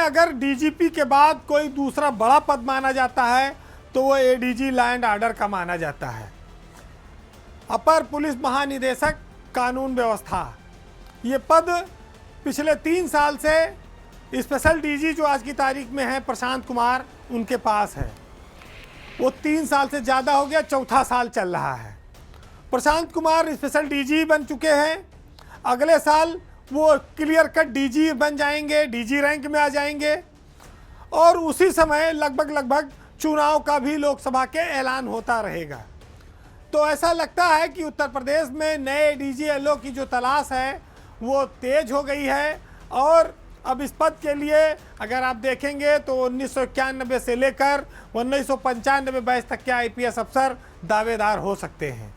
अगर डीजीपी के बाद कोई दूसरा बड़ा पद माना जाता है तो वो एडीजी लॉ एंड ऑर्डर का माना जाता है। अपर पुलिस महानिदेशक कानून व्यवस्था, ये पद पिछले 3 साल से स्पेशल डीजी जो आज की तारीख में है प्रशांत कुमार, उनके पास है। वो 3 साल से ज़्यादा हो गया, चौथा साल चल रहा है। प्रशांत कुमार स्पेशल डीजी बन चुके हैं। अगले साल वो क्लियर कट डीजी बन जाएंगे, डीजी रैंक में आ जाएंगे और उसी समय लगभग चुनाव का भी लोकसभा के ऐलान होता रहेगा। तो ऐसा लगता है कि उत्तर प्रदेश में नए डीजीएलओ की जो तलाश है वो तेज हो गई है और अब इस पद के लिए अगर आप देखेंगे तो 1991 से लेकर 1995 बैच तक के आईपीएस अफसर दावेदार हो सकते हैं।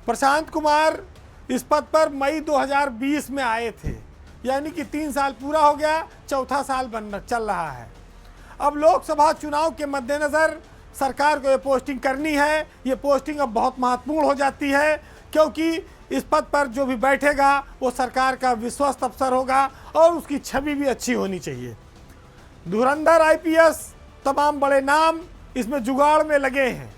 प्रशांत कुमार इस पद पर मई 2020 में आए थे, यानी कि 3 साल पूरा हो गया, चौथा साल चल रहा है। अब लोकसभा चुनाव के मद्देनज़र सरकार को ये पोस्टिंग करनी है। ये पोस्टिंग अब बहुत महत्वपूर्ण हो जाती है क्योंकि इस पद पर जो भी बैठेगा वो सरकार का विश्वस्त अफसर होगा और उसकी छवि भी अच्छी होनी चाहिए। धुरंधर आईपीएस, तमाम बड़े नाम इसमें जुगाड़ में लगे हैं।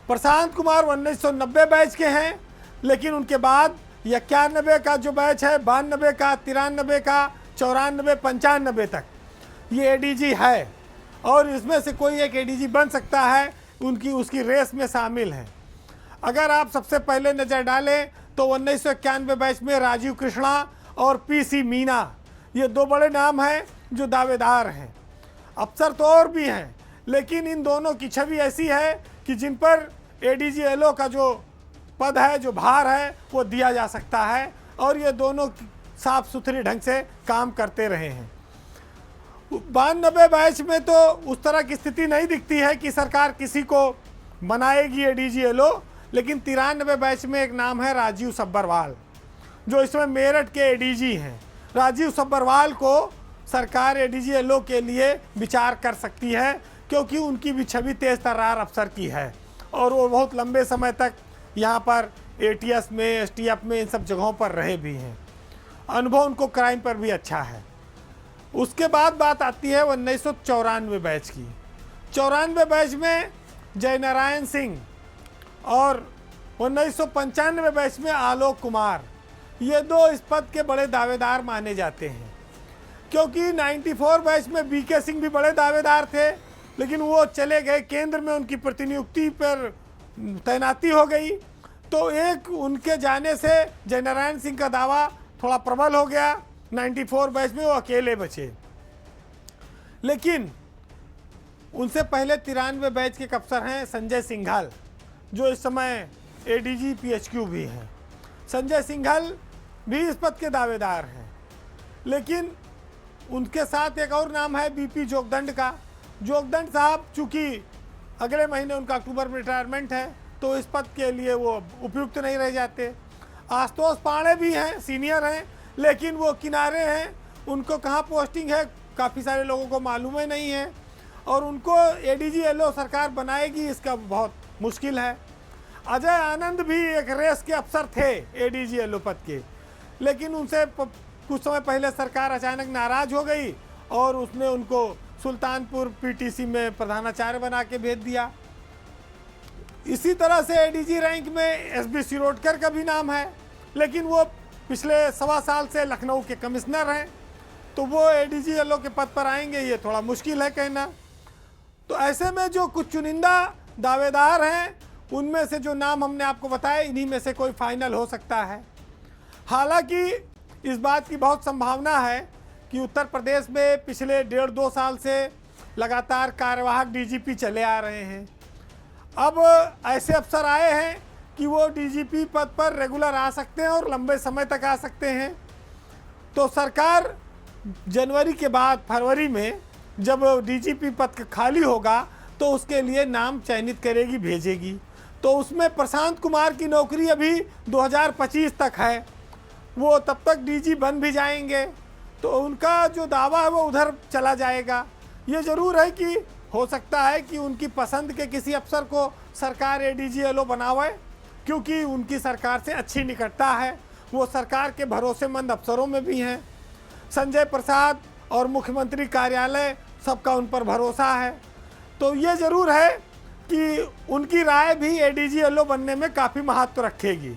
प्रशांत कुमार 1990 बैच के हैं, लेकिन उनके बाद 91 का जो बैच है, 92 का, 93 का, 94, 95 तक ये एडीजी है और इसमें से कोई एक एडीजी बन सकता है, उसकी रेस में शामिल है। अगर आप सबसे पहले नज़र डालें तो 1991 बैच में राजीव कृष्णा और पीसी मीना, ये 2 बड़े नाम हैं जो दावेदार हैं। अफसर तो और भी हैं, लेकिन इन दोनों की छवि ऐसी है कि जिन पर एडीजीएलओ का जो पद है, जो भार है, वो दिया जा सकता है और ये दोनों साफ सुथरे ढंग से काम करते रहे हैं। 92 बैच में तो उस तरह की स्थिति नहीं दिखती है कि सरकार किसी को बनाएगी एडीजीएलओ, लेकिन 93 बैच में एक नाम है राजीव सब्बरवाल, जो इसमें मेरठ के एडीजी हैं। राजीव सब्बरवाल को सरकार एडीजीएलओ के लिए विचार कर सकती है क्योंकि उनकी भी छवि तेज तर्रार अफसर की है और वो बहुत लंबे समय तक यहाँ पर एटीएस में, एसटीएफ में, इन सब जगहों पर रहे भी हैं। अनुभव उनको क्राइम पर भी अच्छा है। उसके बाद बात आती है 1994 बैच की। 94 बैच में जयनारायण सिंह और 1995 बैच में आलोक कुमार, ये 2 इस पद के बड़े दावेदार माने जाते हैं क्योंकि 94 बैच में बीके सिंह भी बड़े दावेदार थे, लेकिन वो चले गए, केंद्र में उनकी प्रतिनियुक्ति पर तैनाती हो गई, तो एक उनके जाने से जयनारायण सिंह का दावा थोड़ा प्रबल हो गया। 94 बैच में वो अकेले बचे, लेकिन उनसे पहले 93 बैच के अफसर हैं संजय सिंघल, जो इस समय एडीजी पीएचक्यू भी हैं। संजय सिंघल भी इस पद के दावेदार हैं, लेकिन उनके साथ एक और नाम है बीपी जोगदंड का। जोगदंड साहब चूँकि अगले महीने उनका अक्टूबर में रिटायरमेंट है, तो इस पद के लिए वो उपयुक्त नहीं रह जाते। आशुतोष पांडे भी हैं, सीनियर हैं, लेकिन वो किनारे हैं, उनको कहाँ पोस्टिंग है काफ़ी सारे लोगों को मालूम ही नहीं है और उनको एडीजीएलओ सरकार बनाएगी इसका बहुत मुश्किल है। अजय आनंद भी एक रेस के अफसर थे एडीजीएलओ पद के, लेकिन उनसे कुछ समय पहले सरकार अचानक नाराज़ हो गई और उसने उनको सुल्तानपुर पीटीसी में प्रधानाचार्य बना के भेज दिया। इसी तरह से एडीजी रैंक में एसबी शिरोडकर का भी नाम है, लेकिन वो पिछले 1.25 साल से लखनऊ के कमिश्नर हैं, तो वो एडीजीएलओ के पद पर आएंगे ये थोड़ा मुश्किल है कहना। तो ऐसे में जो कुछ चुनिंदा दावेदार हैं, उनमें से जो नाम हमने आपको बताए, इन्हीं में से कोई फाइनल हो सकता है। हालांकि इस बात की बहुत संभावना है कि उत्तर प्रदेश में पिछले 1.5-2 साल से लगातार कार्यवाहक डीजीपी चले आ रहे हैं। अब ऐसे अफसर आए हैं कि वो डीजीपी पद पर रेगुलर आ सकते हैं और लंबे समय तक आ सकते हैं। तो सरकार जनवरी के बाद फरवरी में जब डीजीपी पद खाली होगा तो उसके लिए नाम चयनित करेगी, भेजेगी। तो उसमें प्रशांत कुमार की नौकरी अभी 2025 तक है, वो तब तक डीजी बन भी जाएंगे, तो उनका जो दावा है वो उधर चला जाएगा। ये ज़रूर है कि हो सकता है कि उनकी पसंद के किसी अफसर को सरकार एडीजीएलओ बनावे, क्योंकि उनकी सरकार से अच्छी निकटता है, वो सरकार के भरोसेमंद अफसरों में भी हैं। संजय प्रसाद और मुख्यमंत्री कार्यालय सबका उन पर भरोसा है। तो ये ज़रूर है कि उनकी राय भी एडीजी एलओ बनने में काफ़ी महत्व रखेगी।